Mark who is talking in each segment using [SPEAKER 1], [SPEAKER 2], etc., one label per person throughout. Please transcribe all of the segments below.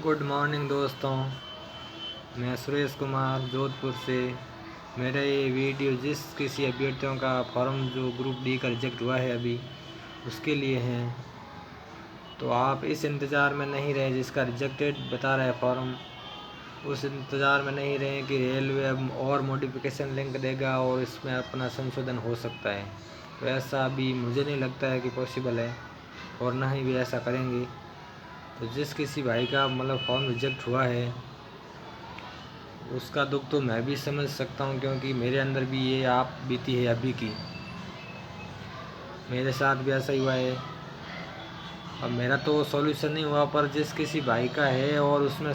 [SPEAKER 1] Good morning दोस्तों, मैं सुरेश कुमार जोधपुर से। मेरा ये वीडियो जिस किसी अभ्यर्थियों का फॉर्म जो ग्रुप डी का रिजेक्ट हुआ है अभी उसके लिए है। तो आप इस इंतज़ार में नहीं रहे जिसका रिजेक्टेड बता रहा है फॉर्म, उस इंतज़ार में नहीं रहे कि रेलवे अब और मॉडिफिकेशन लिंक देगा और इसमें अपना संशोधन हो सकता है। तो ऐसा अभी मुझे नहीं लगता है कि पॉसिबल है और ना ही वे ऐसा करेंगे। तो जिस किसी भाई का फॉर्म रिजेक्ट हुआ है उसका दुख तो मैं भी समझ सकता हूँ, क्योंकि मेरे अंदर भी ये आप बीती है अभी की। मेरे साथ भी ऐसा ही हुआ है। अब मेरा तो सॉल्यूशन नहीं हुआ, पर जिस किसी भाई का है और उसमें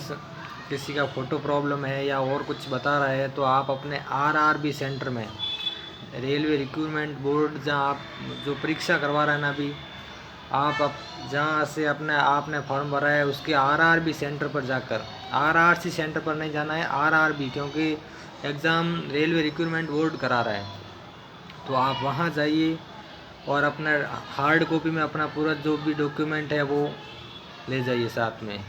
[SPEAKER 1] किसी का फ़ोटो प्रॉब्लम है या और कुछ बता रहा है, तो आप अपने आरआरबी सेंटर में, रेलवे रिक्रूटमेंट बोर्ड जहाँ आप जो परीक्षा करवा रहे हैं ना अभी, आप जहाँ से अपने आपने फॉर्म भरा है उसके आरआरबी सेंटर पर जाकर, आरआरसी सेंटर पर नहीं जाना है, आरआरबी, क्योंकि एग्ज़ाम रेलवे रिक्रूटमेंट बोर्ड करा रहा है। तो आप वहाँ जाइए और अपना हार्ड कॉपी में अपना पूरा जो भी डॉक्यूमेंट है वो ले जाइए साथ में।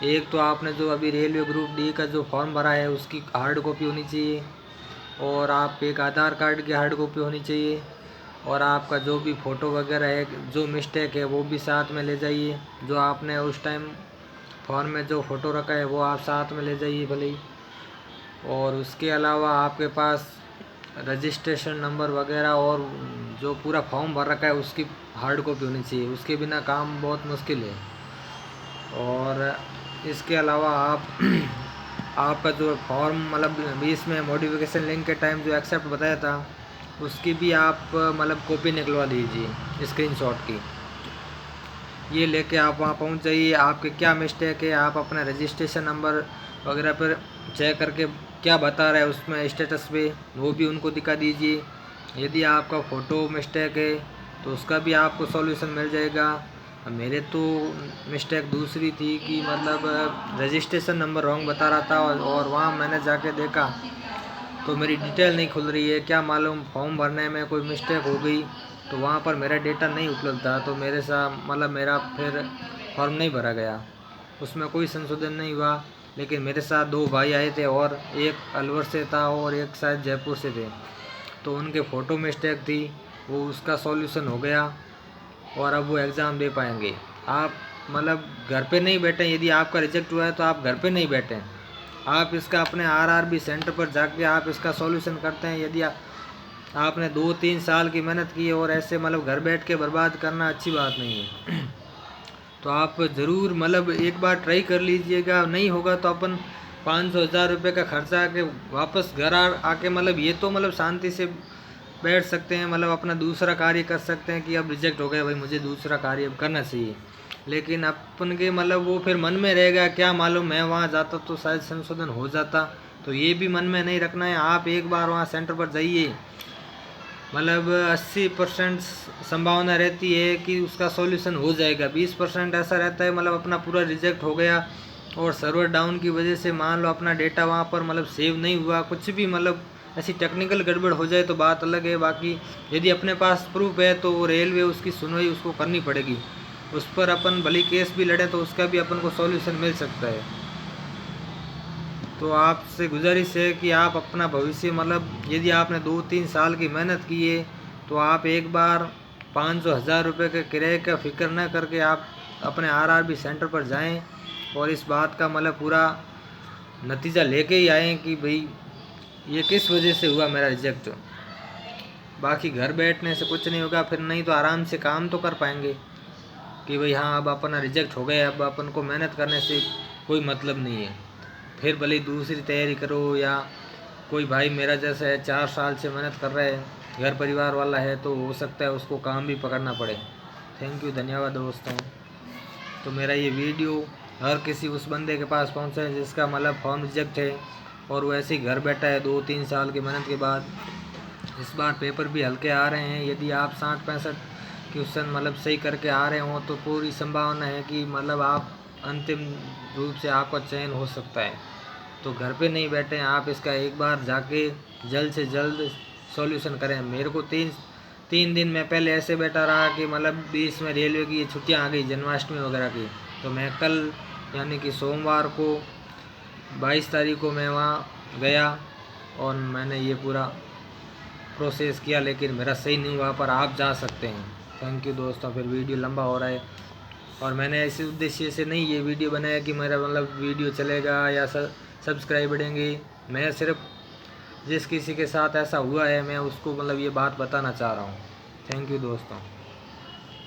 [SPEAKER 1] एक तो आपने जो अभी रेलवे ग्रुप डी का जो फॉर्म भरा है उसकी हार्ड कॉपी होनी चाहिए, और आप एक आधार कार्ड की हार्ड कॉपी होनी चाहिए, और आपका जो भी फ़ोटो वगैरह है, जो मिस्टेक है वो भी साथ में ले जाइए। जो आपने उस टाइम फॉर्म में जो फ़ोटो रखा है वो आप साथ में ले जाइए भले ही। और उसके अलावा आपके पास रजिस्ट्रेशन नंबर वगैरह और जो पूरा फॉर्म भर रखा है उसकी हार्ड कॉपी होनी चाहिए, उसके बिना काम बहुत मुश्किल है। और इसके अलावा आप आपका जो फॉर्म बीच में मॉडिफिकेशन लिंक के टाइम जो एक्सेप्ट बताया था उसकी भी आप कॉपी निकलवा दीजिए स्क्रीनशॉट की। ये लेके आप वहाँ पहुँच जाइए। आपके क्या मिस्टेक है आप अपना रजिस्ट्रेशन नंबर वगैरह पर चेक करके क्या बता रहा है उसमें स्टेटस पे वो भी उनको दिखा दीजिए। यदि आपका फ़ोटो मिस्टेक है तो उसका भी आपको सॉल्यूशन मिल जाएगा। मेरे तो मिस्टेक दूसरी थी कि रजिस्ट्रेशन नंबर रॉन्ग बता रहा था, और वहाँ मैंने जाके देखा तो मेरी डिटेल नहीं खुल रही है। क्या मालूम फॉर्म भरने में कोई मिस्टेक हो गई तो वहाँ पर मेरा डेटा नहीं उपलब्ध था, तो मेरे साथ मेरा फिर फॉर्म नहीं भरा गया, उसमें कोई संशोधन नहीं हुआ। लेकिन मेरे साथ दो भाई आए थे और एक अलवर से था और एक शायद जयपुर से थे, तो उनके फ़ोटो मिस्टेक थी, वो उसका सॉल्यूशन हो गया और अब वो एग्ज़ाम दे पाएंगे। आप घर पे नहीं बैठें। यदि आपका रिजेक्ट हुआ है तो आप घर पे नहीं बैठें, आप इसका अपने आरआरबी सेंटर पर जाके आप इसका सॉल्यूशन करते हैं। यदि आपने 2-3 साल की मेहनत की है और ऐसे घर बैठ के बर्बाद करना अच्छी बात नहीं है। तो आप ज़रूर एक बार ट्राई कर लीजिएगा। नहीं होगा तो अपन 500-1000 रुपये का खर्चा आके वापस घर आके ये तो शांति से बैठ सकते हैं, अपना दूसरा कार्य कर सकते हैं कि अब रिजेक्ट हो गया भाई, मुझे दूसरा कार्य अब करना चाहिए। लेकिन अपन के वो फिर मन में रहेगा, क्या मालूम मैं वहाँ जाता तो शायद संशोधन हो जाता। तो ये भी मन में नहीं रखना है। आप एक बार वहाँ सेंटर पर जाइए, 80% संभावना रहती है कि उसका सॉल्यूशन हो जाएगा। 20% ऐसा रहता है अपना पूरा रिजेक्ट हो गया और सर्वर डाउन की वजह से मान लो अपना डेटा वहाँ पर सेव नहीं हुआ, कुछ भी ऐसी टेक्निकल गड़बड़ हो जाए तो बात अलग है। बाकी यदि अपने पास प्रूफ है तो रेलवे उसकी सुनवाई उसको करनी पड़ेगी, उस पर अपन भली केस भी लड़े तो उसका भी अपन को सॉल्यूशन मिल सकता है। तो आपसे गुजारिश है कि आप अपना भविष्य यदि आपने 2-3 साल की मेहनत की है तो आप एक बार 500-1000 रुपये के किराए का फिक्र न करके आप अपने आरआरबी सेंटर पर जाएं और इस बात का पूरा नतीजा लेके ही आएँ कि भाई ये किस वजह से हुआ मेरा रिजेक्ट। बाकी घर बैठने से कुछ नहीं होगा, फिर नहीं तो आराम से काम तो कर पाएंगे कि भाई हाँ अब अपना रिजेक्ट हो गया, अब अपन को मेहनत करने से कोई मतलब नहीं है। फिर भले दूसरी तैयारी करो, या कोई भाई मेरा जैसा है 4 साल से मेहनत कर रहा है, घर परिवार वाला है, तो हो सकता है उसको काम भी पकड़ना पड़े। थैंक यू, धन्यवाद दोस्तों। तो मेरा ये वीडियो हर किसी उस बंदे के पास पहुँचा है जिसका फॉर्म रिजेक्ट है और वो ऐसे ही घर बैठा है 2-3 साल की मेहनत के बाद। इस बार पेपर भी हल्के आ रहे हैं। यदि आप 60-65 क्वेश्चन सही करके आ रहे हों तो पूरी संभावना है कि आप अंतिम रूप से आपका चयन हो सकता है। तो घर पे नहीं बैठे, आप इसका एक बार जाके जल्द से जल्द सॉल्यूशन करें। मेरे को 3 दिन में पहले ऐसे बैठा रहा कि बीच में रेलवे की छुट्टियां आ गई, जन्माष्टमी वगैरह की, तो मैं कल यानी कि सोमवार को 22 तारीख को मैं वहाँ गया और मैंने ये पूरा प्रोसेस किया, लेकिन मेरा सही नहीं हुआ, पर आप जा सकते हैं। थैंक यू दोस्तों। फिर वीडियो लंबा हो रहा है और मैंने ऐसे उद्देश्य से नहीं ये वीडियो बनाया कि मेरा मतलब वीडियो चलेगा या सब्सक्राइब बढ़ेंगे। मैं सिर्फ जिस किसी के साथ ऐसा हुआ है मैं उसको मतलब ये बात बताना चाह रहा हूँ। थैंक यू दोस्तों।